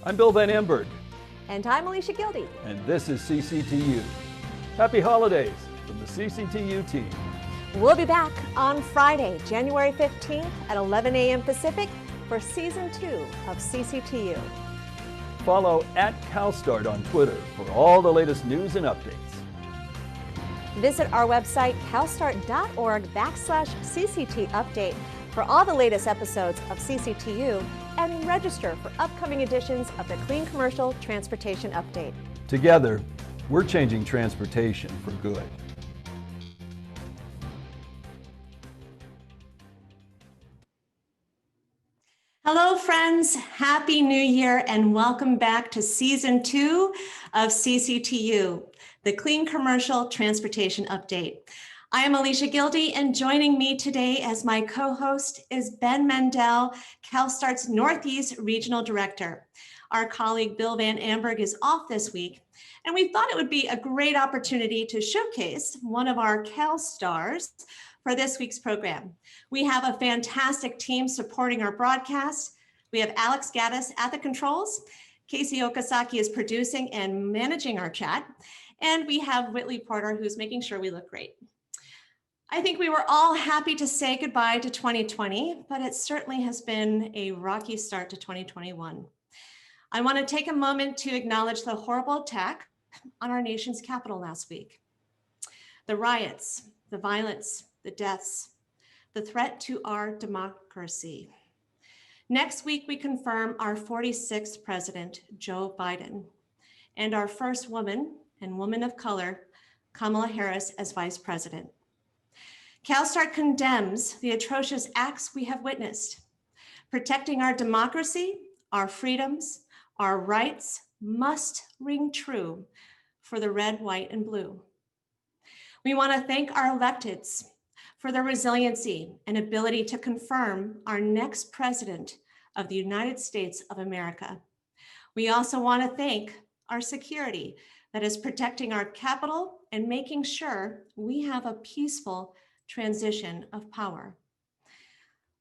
I'm Bill Van Amberg. And I'm Alicia Gildy. And this is CCTU. Happy holidays from the CCTU team. We'll be back on Friday, January 15th at 11 a.m. Pacific for Season 2 of CCTU. Follow @CALSTART on Twitter for all the latest news and updates. Visit our website, calstart.org/CCT update for all the latest episodes of CCTU and register for upcoming editions of the Clean Commercial Transportation Update. Together, we're changing transportation for good. Hello, friends. Happy New Year and welcome back to Season 2 of CCTU, the Clean Commercial Transportation Update. I am Alicia Gildy, and joining me today as my co-host is Ben Mendel, CalStart's Northeast Regional Director. Our colleague Bill Van Amberg is off this week, and we thought it would be a great opportunity to showcase one of our CalStars for this week's program. We have a fantastic team supporting our broadcast. We have Alex Gaddis at the controls. Casey Okazaki is producing and managing our chat. And we have Whitley Porter, who's making sure we look great. I think we were all happy to say goodbye to 2020, but it certainly has been a rocky start to 2021. I want to take a moment to acknowledge the horrible attack on our nation's capital last week. The riots, the violence, the deaths, the threat to our democracy. Next week, we confirm our 46th president, Joe Biden, and our first woman and woman of color, Kamala Harris, as vice president. CalSTART condemns the atrocious acts we have witnessed. Protecting our democracy, our freedoms, our rights must ring true for the red, white, and blue. We want to thank our electeds for their resiliency and ability to confirm our next president of the United States of America. We also want to thank our security that is protecting our Capitol and making sure we have a peaceful transition of power.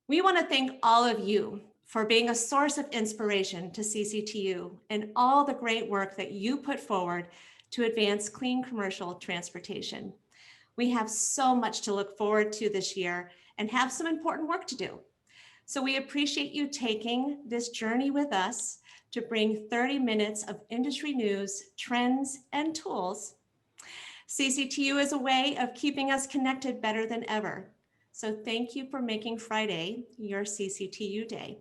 We want to thank all of you for being a source of inspiration to CCTU and all the great work that you put forward to advance clean commercial transportation. We have so much to look forward to this year and have some important work to do. So we appreciate you taking this journey with us to bring 30 minutes of industry news, trends, and tools. CCTU is a way of keeping us connected better than ever. So thank you for making Friday your CCTU day.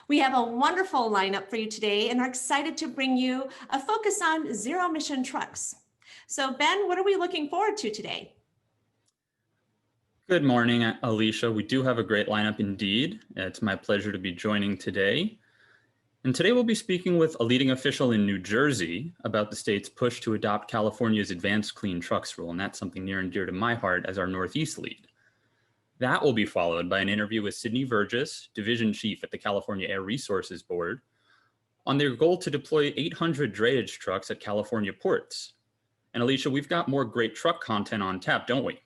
We have a wonderful lineup for you today and are excited to bring you a focus on zero-emission trucks. So Ben, what are we looking forward to today? Good morning, Alicia. We do have a great lineup indeed. It's my pleasure to be joining today. And today we'll be speaking with a leading official in New Jersey about the state's push to adopt California's advanced clean trucks rule. And that's something near and dear to my heart as our Northeast lead. That will be followed by an interview with Sydney Vergis, Division Chief at the California Air Resources Board, on their goal to deploy 800 drayage trucks at California ports. And Alicia, we've got more great truck content on tap, don't we?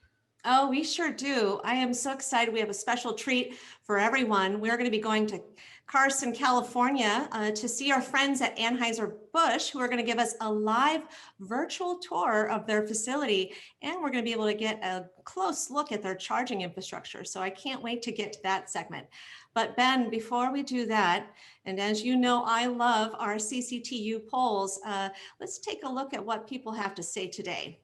Oh, we sure do. I am so excited. We have a special treat for everyone. We're going to be going to Carson, California to see our friends at Anheuser-Busch, who are going to give us a live virtual tour of their facility. And we're going to be able to get a close look at their charging infrastructure. So I can't wait to get to that segment. But Ben, before we do that, and as you know, I love our CCTU polls. Let's take a look at what people have to say today.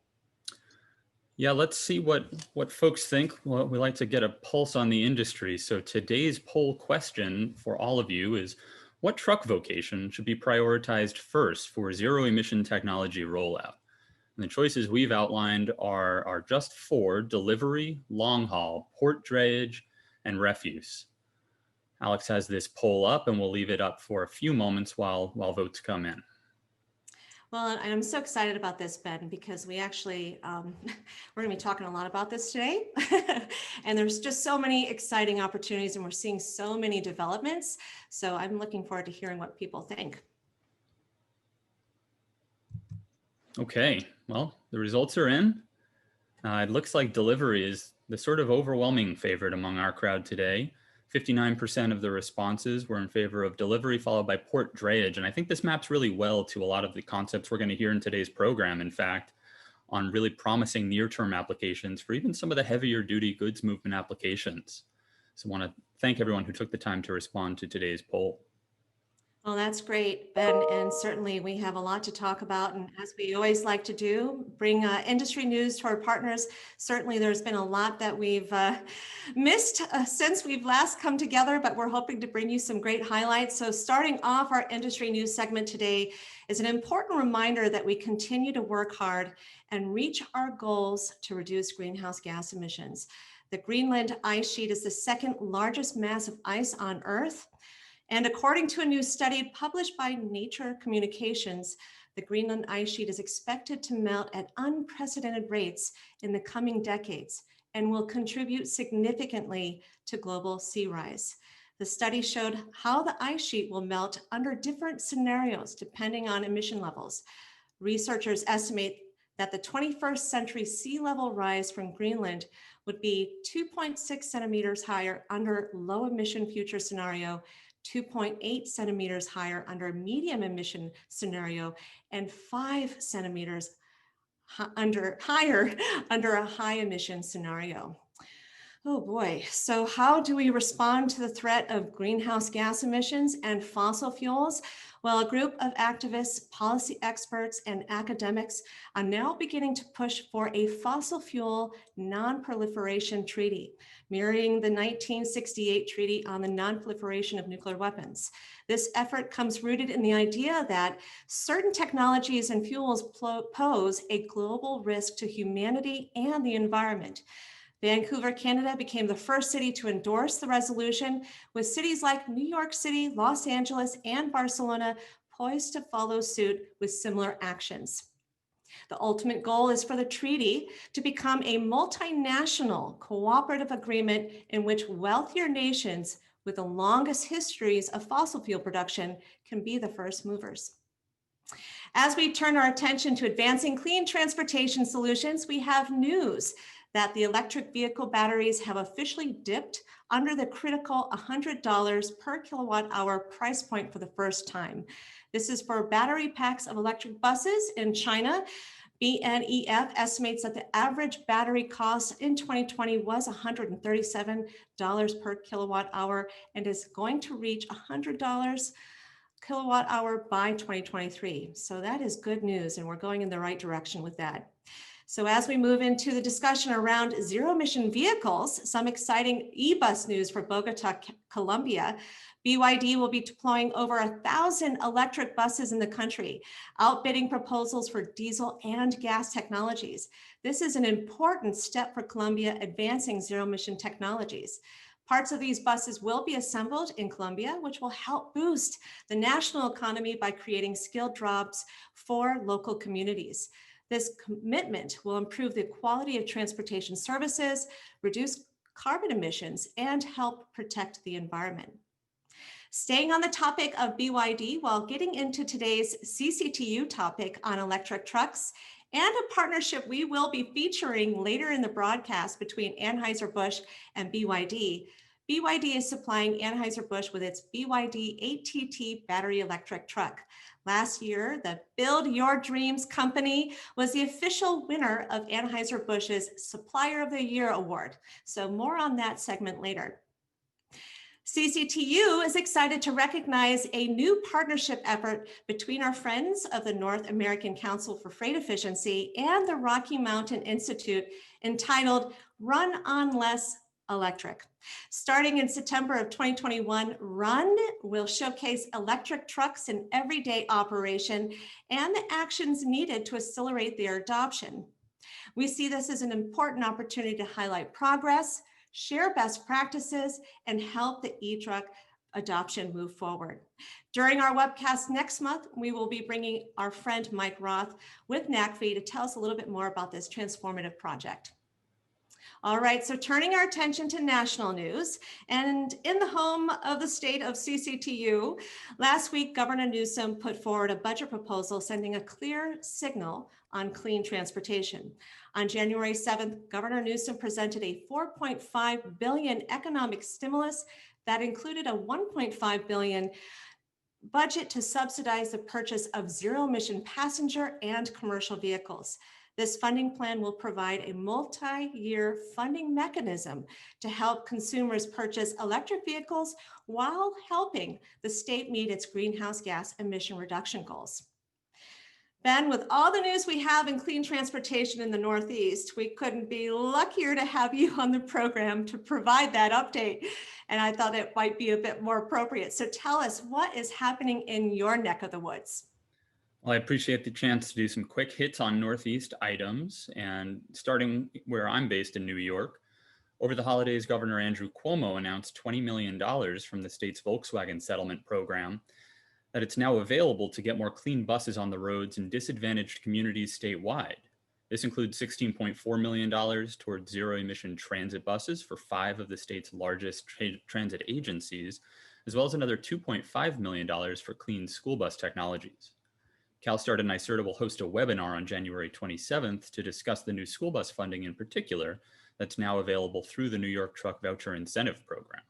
Yeah, let's see what folks think. Well, we like to get a pulse on the industry. So today's poll question for all of you is, what truck vocation should be prioritized first for zero-emission technology rollout? And the choices we've outlined are just four: delivery, long haul, port drayage, and refuse. Alex has this poll up, and we'll leave it up for a few moments while votes come in. Well, and I'm so excited about this, Ben, because we actually, we're going to be talking a lot about this today. And there's just so many exciting opportunities and we're seeing so many developments. So I'm looking forward to hearing what people think. Okay, well, the results are in. It looks like delivery is the sort of overwhelming favorite among our crowd today. 59% of the responses were in favor of delivery, followed by port drayage. And I think this maps really well to a lot of the concepts we're going to hear in today's program, in fact, on really promising near-term applications for even some of the heavier duty goods movement applications. So I want to thank everyone who took the time to respond to today's poll. Well, that's great, Ben, and certainly we have a lot to talk about, and as we always like to do, bring industry news to our partners. Certainly there's been a lot that we've missed since we've last come together, but we're hoping to bring you some great highlights. So starting off our industry news segment today is an important reminder that we continue to work hard and reach our goals to reduce greenhouse gas emissions. The Greenland ice sheet is the second largest mass of ice on Earth. And according to a new study published by Nature Communications, the Greenland ice sheet is expected to melt at unprecedented rates in the coming decades and will contribute significantly to global sea rise. The study showed how the ice sheet will melt under different scenarios depending on emission levels. Researchers estimate that the 21st century sea level rise from Greenland would be 2.6 centimeters higher under low emission future scenario, 2.8 centimeters higher under a medium emission scenario, and 5 centimeters higher under a high emission scenario. Oh boy, so how do we respond to the threat of greenhouse gas emissions and fossil fuels? Well, a group of activists, policy experts, and academics are now beginning to push for a fossil fuel non-proliferation treaty, mirroring the 1968 Treaty on the Non-Proliferation of Nuclear Weapons. This effort comes rooted in the idea that certain technologies and fuels pose a global risk to humanity and the environment. Vancouver, Canada became the first city to endorse the resolution, with cities like New York City, Los Angeles, and Barcelona poised to follow suit with similar actions. The ultimate goal is for the treaty to become a multinational cooperative agreement in which wealthier nations with the longest histories of fossil fuel production can be the first movers. As we turn our attention to advancing clean transportation solutions, we have news that the electric vehicle batteries have officially dipped under the critical $100 per kilowatt hour price point for the first time. This is for battery packs of electric buses in China. BNEF estimates that the average battery cost in 2020 was $137 per kilowatt hour and is going to reach $100 kilowatt hour by 2023. So that is good news, and we're going in the right direction with that. So as we move into the discussion around zero-emission vehicles, some exciting e-bus news for Bogota, Colombia. BYD will be deploying over 1,000 electric buses in the country, outbidding proposals for diesel and gas technologies. This is an important step for Colombia advancing zero-emission technologies. Parts of these buses will be assembled in Colombia, which will help boost the national economy by creating skilled jobs for local communities. This commitment will improve the quality of transportation services, reduce carbon emissions, and help protect the environment. Staying on the topic of BYD, while getting into today's CCTU topic on electric trucks and a partnership we will be featuring later in the broadcast between Anheuser-Busch and BYD. BYD is supplying Anheuser-Busch with its BYD ATT battery electric truck. Last year, the Build Your Dreams company was the official winner of Anheuser-Busch's Supplier of the Year award. So more on that segment later. CCTU is excited to recognize a new partnership effort between our friends of the North American Council for Freight Efficiency and the Rocky Mountain Institute, entitled Run on Less Electric. Starting in September of 2021, RUN will showcase electric trucks in everyday operation and the actions needed to accelerate their adoption. We see this as an important opportunity to highlight progress, share best practices, and help the e-truck adoption move forward. During our webcast next month, we will be bringing our friend Mike Roth with NACFE to tell us a little bit more about this transformative project. All right, so turning our attention to national news, and in the home of the state of CCTU, last week, Governor Newsom put forward a budget proposal sending a clear signal on clean transportation. On January 7th, Governor Newsom presented a $4.5 billion economic stimulus that included a $1.5 billion budget to subsidize the purchase of zero-emission passenger and commercial vehicles. This funding plan will provide a multi-year funding mechanism to help consumers purchase electric vehicles while helping the state meet its greenhouse gas emission reduction goals. Ben, with all the news we have in clean transportation in the Northeast, we couldn't be luckier to have you on the program to provide that update. And I thought it might be a bit more appropriate. So tell us, what is happening in your neck of the woods? Well, I appreciate the chance to do some quick hits on Northeast items. And starting where I'm based in New York, over the holidays, Governor Andrew Cuomo announced $20 million from the state's Volkswagen settlement program, that it's now available to get more clean buses on the roads in disadvantaged communities statewide. This includes $16.4 million towards zero-emission transit buses for 5 of the state's largest transit agencies, as well as another $2.5 million for clean school bus technologies. CALSTART and NYSERDA will host a webinar on January 27th to discuss the new school bus funding in particular that's now available through the New York Truck Voucher Incentive Program.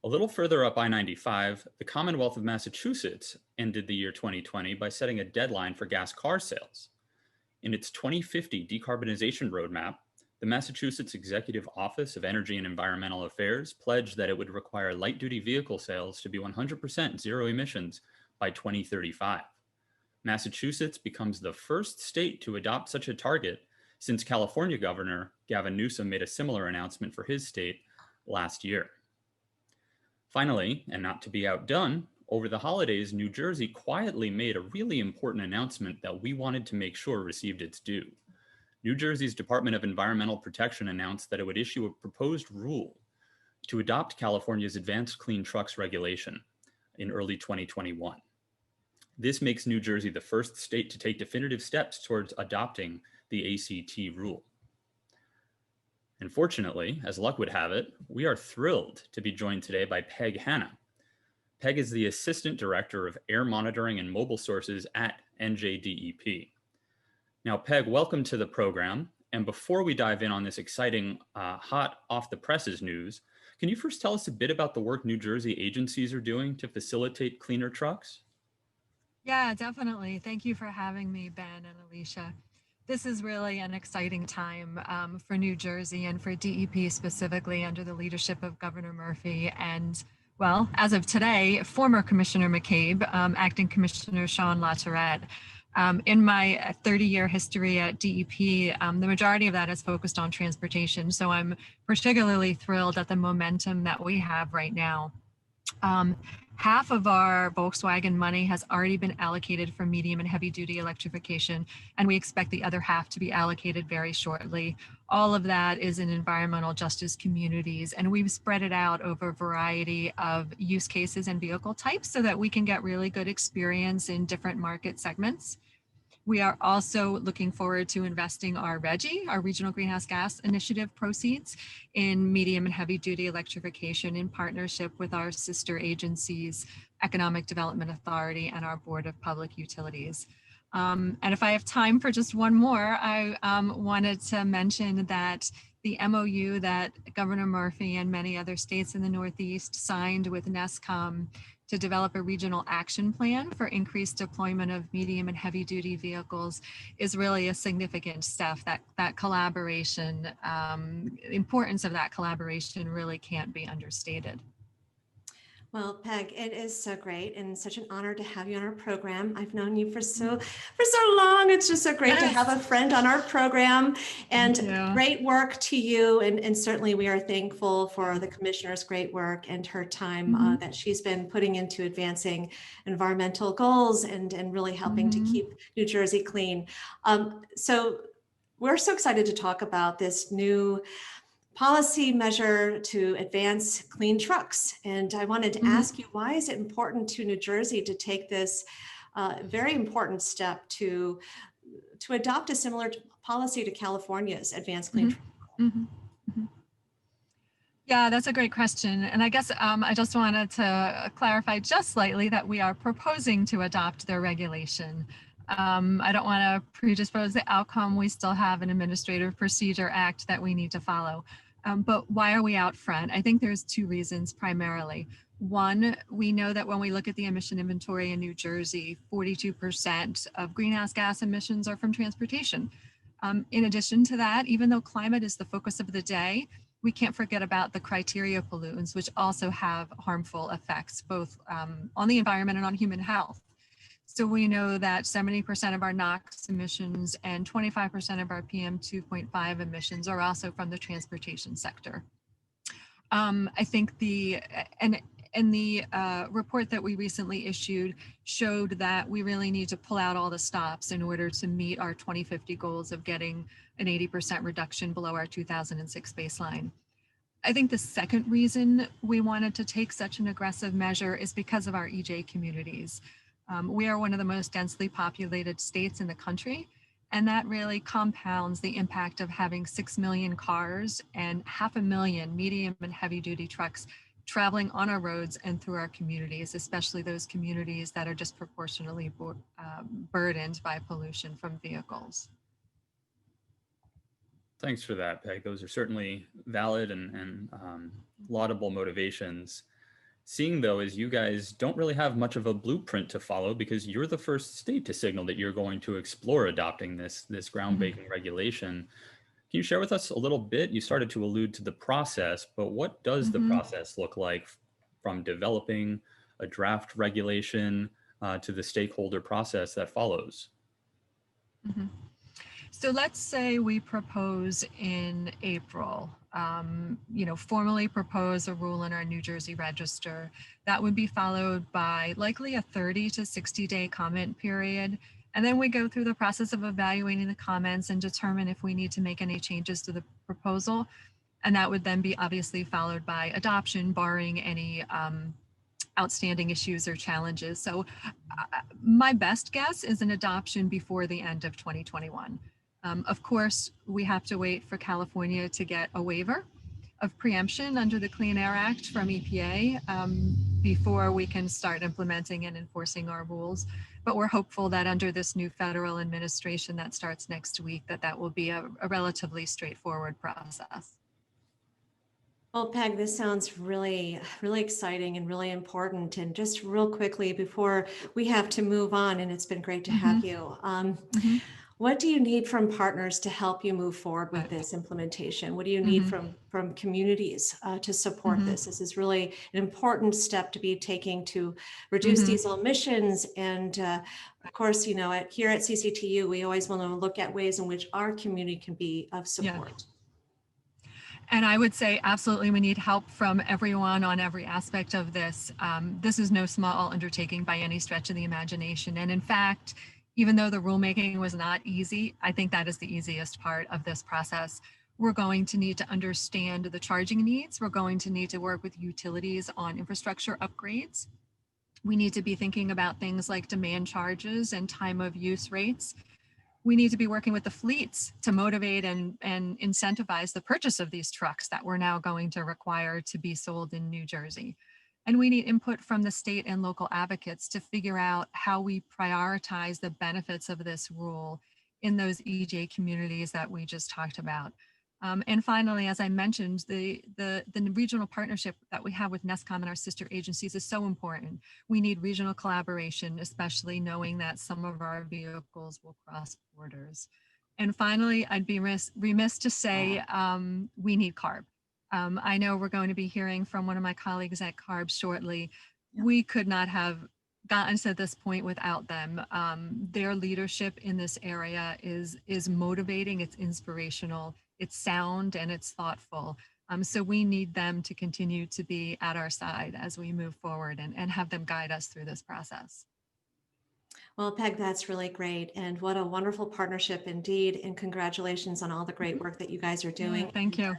A little further up I-95, the Commonwealth of Massachusetts ended the year 2020 by setting a deadline for gas car sales. In its 2050 decarbonization roadmap, the Massachusetts Executive Office of Energy and Environmental Affairs pledged that it would require light-duty vehicle sales to be 100% zero emissions by 2035. Massachusetts becomes the first state to adopt such a target since California Governor Gavin Newsom made a similar announcement for his state last year. Finally, and not to be outdone, over the holidays, New Jersey quietly made a really important announcement that we wanted to make sure received its due. New Jersey's Department of Environmental Protection announced that it would issue a proposed rule to adopt California's Advanced Clean Trucks regulation in early 2021. This makes New Jersey the first state to take definitive steps towards adopting the ACT rule. And fortunately, as luck would have it, we are thrilled to be joined today by Peg Hanna. Peg is the Assistant Director of Air Monitoring and Mobile Sources at NJDEP. Now, Peg, welcome to the program. And before we dive in on this exciting, hot off the presses news, can you first tell us a bit about the work New Jersey agencies are doing to facilitate cleaner trucks? Yeah, definitely. Thank you for having me, Ben and Alicia. This is really an exciting time for New Jersey and for DEP specifically under the leadership of Governor Murphy and, well, as of today, former Commissioner McCabe, Acting Commissioner Sean LaTourette. In my 30-year history at DEP, the majority of that is focused on transportation. So I'm particularly thrilled at the momentum that we have right now. Half of our Volkswagen money has already been allocated for medium and heavy duty electrification, and we expect the other half to be allocated very shortly. All of that is in environmental justice communities, and we've spread it out over a variety of use cases and vehicle types so that we can get really good experience in different market segments. We are also looking forward to investing our RGGI, our Regional Greenhouse Gas Initiative proceeds, in medium and heavy duty electrification in partnership with our sister agencies, Economic Development Authority and our Board of Public Utilities. And if I have time for just one more, I wanted to mention that the MOU that Governor Murphy and many other states in the Northeast signed with NESCOM to develop a regional action plan for increased deployment of medium and heavy duty vehicles is really a significant step. That collaboration, the importance of that collaboration really can't be understated. Well, Peg, it is so great and such an honor to have you on our program. I've known you for so long. It's just so great to have a friend on our program, and great work to you. And certainly we are thankful for the commissioner's great work and her time that she's been putting into advancing environmental goals and really helping to keep New Jersey clean. So we're so excited to talk about this new policy measure to advance clean trucks. And I wanted to ask you, why is it important to New Jersey to take this very important step to adopt a similar policy to California's advanced clean truck? Yeah, that's a great question. And I guess I just wanted to clarify just slightly that we are proposing to adopt their regulation. I don't want to predispose the outcome. We still have an Administrative Procedure Act that we need to follow. But why are we out front? I think there's two reasons primarily. One, we know that when we look at the emission inventory in New Jersey, 42% of greenhouse gas emissions are from transportation. In addition to that, even though climate is the focus of the day, we can't forget about the criteria pollutants, which also have harmful effects, both on the environment and on human health. So we know that 70% of our NOx emissions and 25% of our PM 2.5 emissions are also from the transportation sector. I think the report that we recently issued showed that we really need to pull out all the stops in order to meet our 2050 goals of getting an 80% reduction below our 2006 baseline. I think the second reason we wanted to take such an aggressive measure is because of our EJ communities. We are one of the most densely populated states in the country, and that really compounds the impact of having 6 million cars and 500,000 medium and heavy duty trucks traveling on our roads and through our communities, especially those communities that are disproportionately burdened by pollution from vehicles. Thanks for that, Peg. Those are certainly valid and laudable motivations. Seeing though, as you guys don't really have much of a blueprint to follow because you're the first state to signal that you're going to explore adopting this groundbreaking regulation. Can you share with us a little bit? You started to allude to the process, but what does the process look like from developing a draft regulation to the stakeholder process that follows? So let's say we propose in April, formally propose a rule in our New Jersey register. That would be followed by likely a 30 to 60-day comment period. And then we go through the process of evaluating the comments and determine if we need to make any changes to the proposal. And that would then be obviously followed by adoption, barring any outstanding issues or challenges. So my best guess is an adoption before the end of 2021. Of course, we have to wait for California to get a waiver of preemption under the Clean Air Act from EPA before we can start implementing and enforcing our rules. But we're hopeful that under this new federal administration that starts next week, that will be a relatively straightforward process. Well, Peg, this sounds really, really exciting and really important. And just real quickly before we have to move on, and it's been great to have you. What do you need from partners to help you move forward with this implementation? What do you need from communities to support this? This is really an important step to be taking to reduce diesel emissions. And of course, here at CCTU, we always want to look at ways in which our community can be of support. And I would say absolutely we need help from everyone on every aspect of this. This is no small undertaking by any stretch of the imagination. And in fact, even though the rulemaking was not easy, I think that is the easiest part of this process. We're going to need to understand the charging needs. We're going to need to work with utilities on infrastructure upgrades. We need to be thinking about things like demand charges and time of use rates. We need to be working with the fleets to motivate and incentivize the purchase of these trucks that we're now going to require to be sold in New Jersey. And we need input from the state and local advocates to figure out how we prioritize the benefits of this rule in those EJ communities that we just talked about. And finally, as I mentioned, the regional partnership that we have with NESCOM and our sister agencies is so important. We need regional collaboration, especially knowing that some of our vehicles will cross borders. And finally, I'd be remiss to say we need CARB. I know we're going to be hearing from one of my colleagues at CARB shortly. We could not have gotten to this point without them. Their leadership in this area is motivating, it's inspirational, it's sound, and it's thoughtful. So we need them to continue to be at our side as we move forward and have them guide us through this process. Well, Peg, that's really great. And what a wonderful partnership indeed. And congratulations on all the great work that you guys are doing. Yeah, thank you.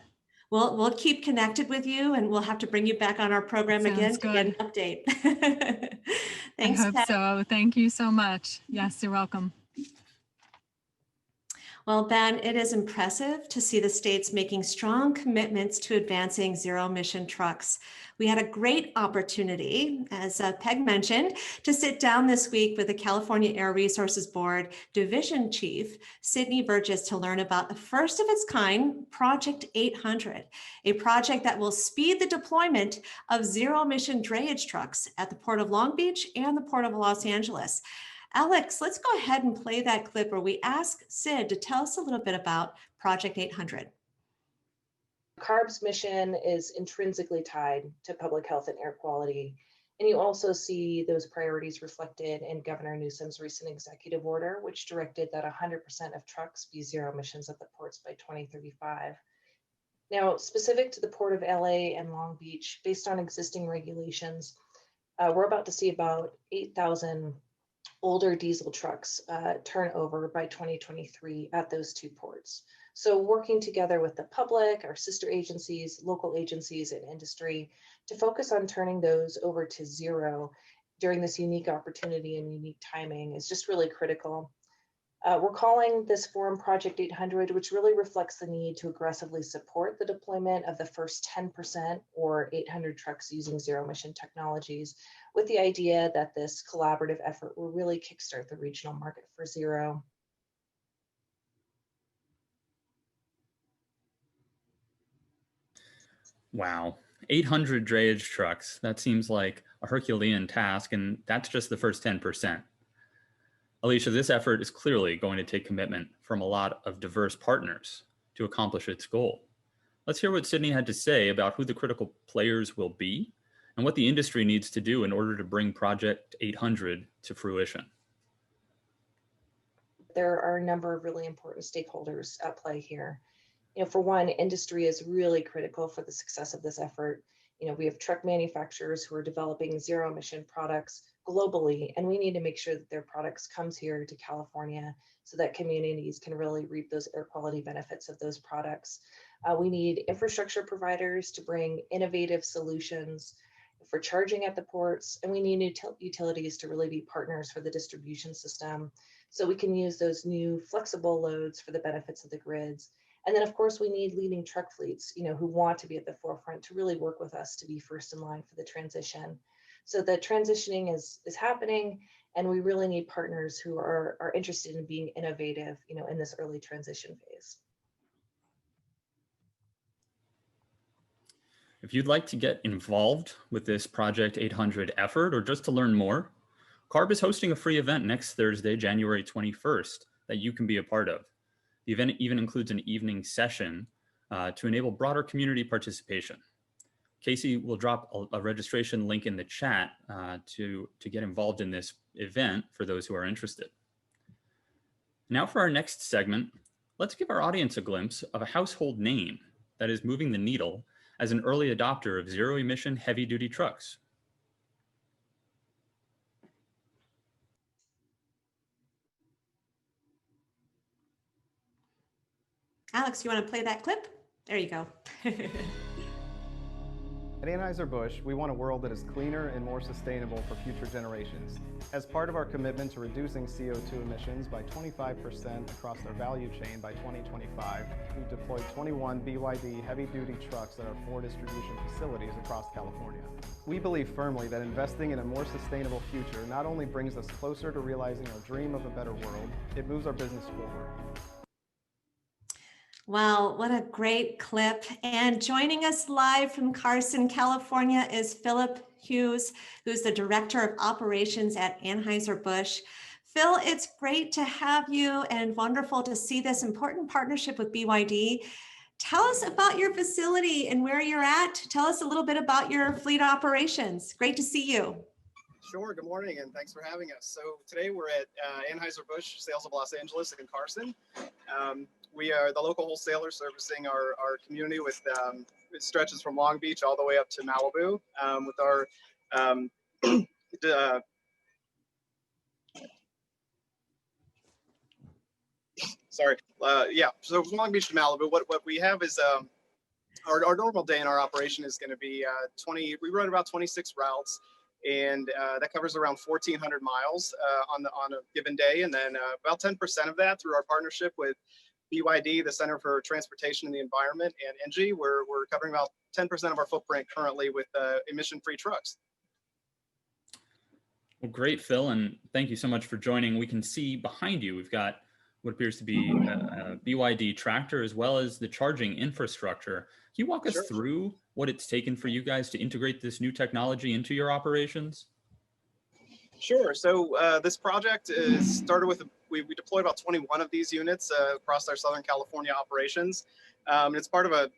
We'll keep connected with you, and we'll have to bring you back on our program again to get an update. Thanks, I hope Peg. so. Thank you so much. Yes, you're welcome. Well, Ben, it is impressive to see the states making strong commitments to advancing zero-emission trucks. We had a great opportunity, as Peg mentioned, to sit down this week with the California Air Resources Board Division Chief, Sydney Vergis, to learn about the first of its kind, Project 800, a project that will speed the deployment of zero-emission drayage trucks at the Port of Long Beach and the Port of Los Angeles. Alex, let's go ahead and play that clip where we ask Sid to tell us a little bit about Project 800. CARB's mission is intrinsically tied to public health and air quality. And you also see those priorities reflected in Governor Newsom's recent executive order, which directed that 100% of trucks be zero emissions at the ports by 2035. Now, specific to the Port of LA and Long Beach, based on existing regulations, we're about to see about 8,000 older diesel trucks turn over by 2023 at those two ports. So working together with the public, our sister agencies, local agencies, and industry to focus on turning those over to zero during this unique opportunity and unique timing is just really critical. We're calling this forum Project 800, which really reflects the need to aggressively support the deployment of the first 10% or 800 trucks using zero-emission technologies, with the idea that this collaborative effort will really kickstart the regional market for zero. Wow, 800 drayage trucks. That seems like a Herculean task, and that's just the first 10%. Alicia, this effort is clearly going to take commitment from a lot of diverse partners to accomplish its goal. Let's hear what Sydney had to say about who the critical players will be and what the industry needs to do in order to bring Project 800 to fruition. There are a number of really important stakeholders at play here. For one, industry is really critical for the success of this effort. We have truck manufacturers who are developing zero emission products globally, and we need to make sure that their products comes here to California so that communities can really reap those air quality benefits of those products. We need infrastructure providers to bring innovative solutions for charging at the ports, and we need utilities to really be partners for the distribution system so we can use those new flexible loads for the benefits of the grids. And then, of course, we need leading truck fleets, who want to be at the forefront to really work with us to be first in line for the transition. So the transitioning is happening, and we really need partners who are interested in being innovative, in this early transition phase. If you'd like to get involved with this Project 800 effort, or just to learn more, CARB is hosting a free event next Thursday, January 21st, that you can be a part of. The event even includes an evening session to enable broader community participation. Casey will drop a registration link in the chat to get involved in this event for those who are interested. Now for our next segment, let's give our audience a glimpse of a household name that is moving the needle as an early adopter of zero-emission heavy-duty trucks. Alex, you want to play that clip? There you go. At Anheuser-Busch, we want a world that is cleaner and more sustainable for future generations. As part of our commitment to reducing CO2 emissions by 25% across our value chain by 2025, we've deployed 21 BYD heavy-duty trucks at our 4 distribution facilities across California. We believe firmly that investing in a more sustainable future not only brings us closer to realizing our dream of a better world, it moves our business forward. Wow, what a great clip. And joining us live from Carson, California is Phillip Hughes, who's the Director of Operations at Anheuser-Busch. Phil, it's great to have you and wonderful to see this important partnership with BYD. Tell us about your facility and where you're at. Tell us a little bit about your fleet operations. Great to see you. Sure. Good morning, and thanks for having us. So today we're at Anheuser-Busch Sales of Los Angeles in Carson. We are the local wholesaler servicing our community with it stretches from Long Beach all the way up to Malibu with our so from Long Beach to Malibu, what we have is our normal day in our operation is going to be we run about 26 routes, and that covers around 1,400 miles on a given day, and then about 10% of that through our partnership with BYD, the Center for Transportation and the Environment, and ENGIE, we're covering about 10% of our footprint currently with emission-free trucks. Well, great, Phil, and thank you so much for joining. We can see behind you, we've got what appears to be a BYD tractor as well as the charging infrastructure. Can you walk us through what it's taken for you guys to integrate this new technology into your operations? Sure. So this project is started with, we deployed about 21 of these units across our Southern California operations. It's part of a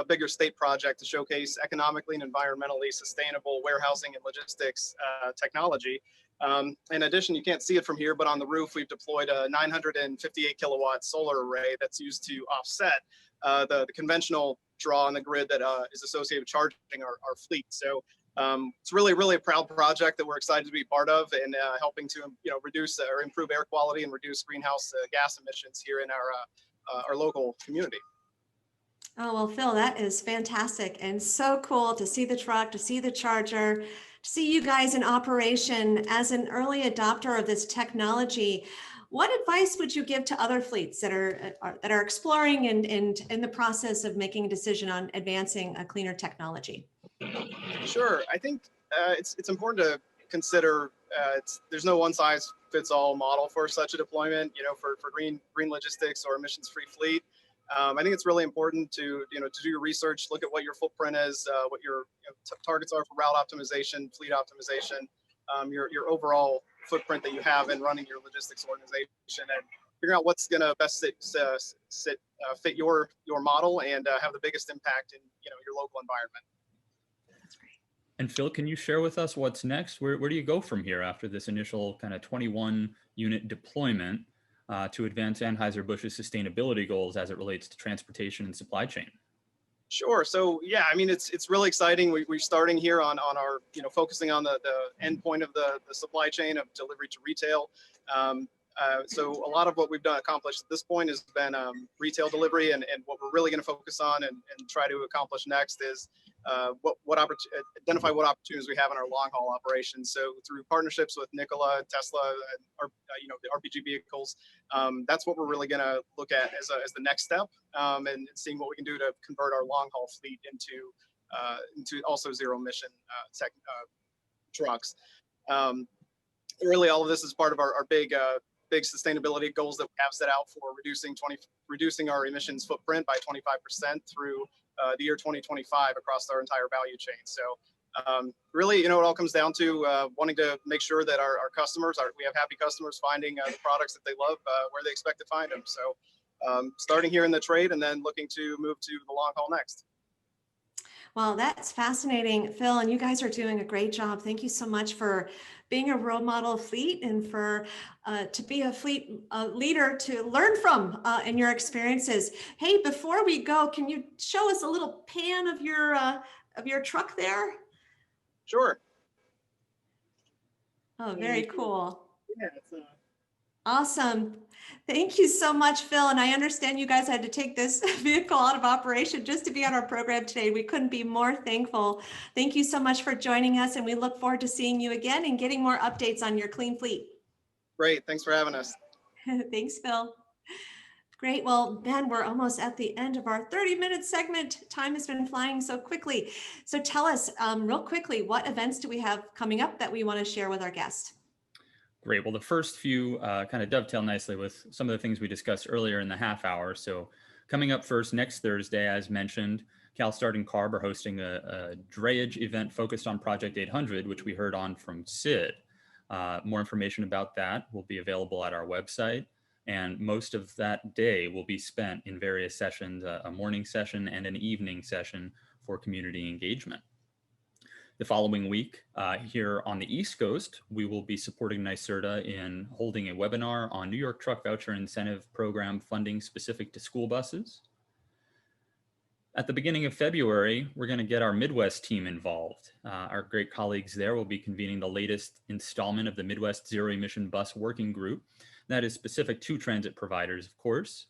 bigger state project to showcase economically and environmentally sustainable warehousing and logistics technology. In addition, you can't see it from here, but on the roof, we've deployed a 958 kilowatt solar array that's used to offset the conventional draw on the grid that is associated with charging our fleet. So it's really a proud project that we're excited to be part of, and helping to reduce or improve air quality and reduce greenhouse gas emissions here in our local community. Oh, well, Phil, that is fantastic and so cool to see the truck, to see the charger, to see you guys in operation as an early adopter of this technology. What advice would you give to other fleets that are exploring and in the process of making a decision on advancing a cleaner technology? Sure. I think it's important to consider there's no one size fits all model for such a deployment, for green logistics or emissions free fleet. I think it's really important to do your research, look at what your footprint is, what your targets are for route optimization, fleet optimization, your overall footprint that you have in running your logistics organization, and figure out what's going to best fit your model and have the biggest impact in your local environment. And Phil, can you share with us what's next? Where do you go from here after this initial kind of 21 unit deployment to advance Anheuser-Busch's sustainability goals as it relates to transportation and supply chain? Sure. So yeah, I mean, it's really exciting. We're starting here on our, focusing on the end point of the supply chain of delivery to retail. So a lot of what we've accomplished at this point has been retail delivery, and what we're really going to focus on and try to accomplish next is identify what opportunities we have in our long haul operations. So through partnerships with Nikola, Tesla, and the RPG vehicles, that's what we're really going to look at as the next step, and seeing what we can do to convert our long haul fleet into also zero emission trucks. Really, all of this is part of our big sustainability goals that we have set out for reducing our emissions footprint by 25% through the year 2025 across our entire value chain. So really, it all comes down to wanting to make sure that our customers, we have happy customers finding the products that they love where they expect to find them. So starting here in the trade and then looking to move to the long haul next. Well, that's fascinating, Phil, and you guys are doing a great job. Thank you so much for being a role model fleet and for to be a fleet leader to learn from in your experiences. Hey, before we go, can you show us a little pan of your truck there? Sure. Oh, very cool. Yeah, it's awesome. Thank you so much, Phil. And I understand you guys had to take this vehicle out of operation just to be on our program today. We couldn't be more thankful. Thank you so much for joining us, and we look forward to seeing you again and getting more updates on your clean fleet. Great. Thanks for having us. Thanks, Phil. Great. Well, Ben, we're almost at the end of our 30-minute segment. Time has been flying so quickly. So tell us real quickly, what events do we have coming up that we want to share with our guests? Great. Well, the first few kind of dovetail nicely with some of the things we discussed earlier in the half hour. So coming up first, next Thursday, as mentioned, CALSTART and CARB are hosting a drayage event focused on Project 800, which we heard on from Sid. More information about that will be available at our website. And most of that day will be spent in various sessions, a morning session and an evening session for community engagement. The following week, here on the East Coast, we will be supporting NYSERDA in holding a webinar on New York Truck Voucher Incentive Program funding specific to school buses. At the beginning of February, we're going to get our Midwest team involved. Our great colleagues there will be convening the latest installment of the Midwest Zero Emission Bus Working Group. That is specific to transit providers, of course.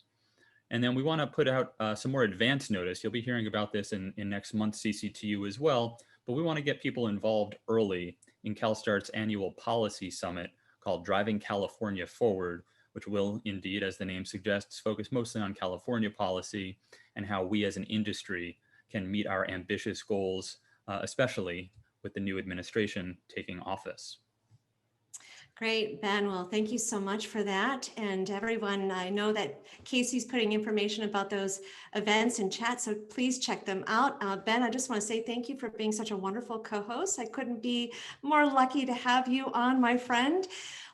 And then we want to put out some more advance notice. You'll be hearing about this in next month's CCTU as well. But we want to get people involved early in CALSTART's annual policy summit called Driving California Forward, which will indeed, as the name suggests, focus mostly on California policy and how we as an industry can meet our ambitious goals, especially with the new administration taking office. Great, Ben. Well, thank you so much for that. And everyone, I know that Casey's putting information about those events in chat, so please check them out. Ben, I just want to say thank you for being such a wonderful co-host. I couldn't be more lucky to have you on, my friend.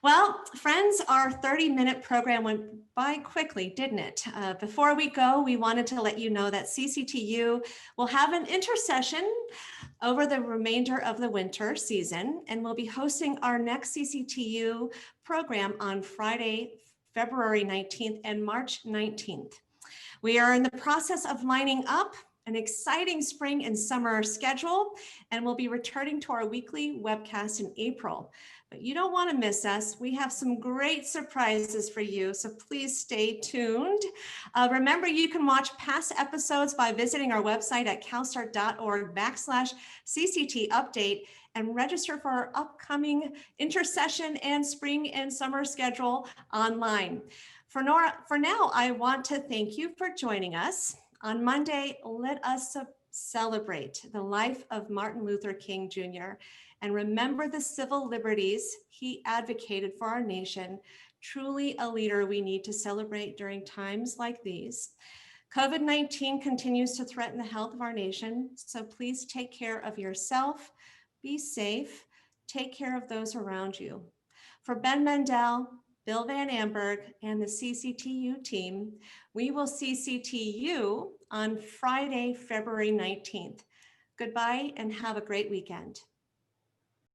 Well, friends, our 30-minute program went by quickly, didn't it? Before we go, we wanted to let you know that CCTU will have an intersession over the remainder of the winter season, and we'll be hosting our next CCTU program on Friday, February 19th and March 19th. We are in the process of lining up an exciting spring and summer schedule, and we'll be returning to our weekly webcast in April. But you don't want to miss us. We have some great surprises for you, so please stay tuned. Remember, you can watch past episodes by visiting our website at calstart.org/CCT update and register for our upcoming intersession and spring and summer schedule online. For now, I want to thank you for joining us. On Monday, let us celebrate the life of Martin Luther King Jr. and remember the civil liberties he advocated for our nation. Truly a leader we need to celebrate during times like these. COVID-19 continues to threaten the health of our nation, so please take care of yourself, be safe, take care of those around you. For Ben Mendel, Bill Van Amberg, and the CCTU team, we will CCTU on Friday, February 19th. Goodbye and have a great weekend.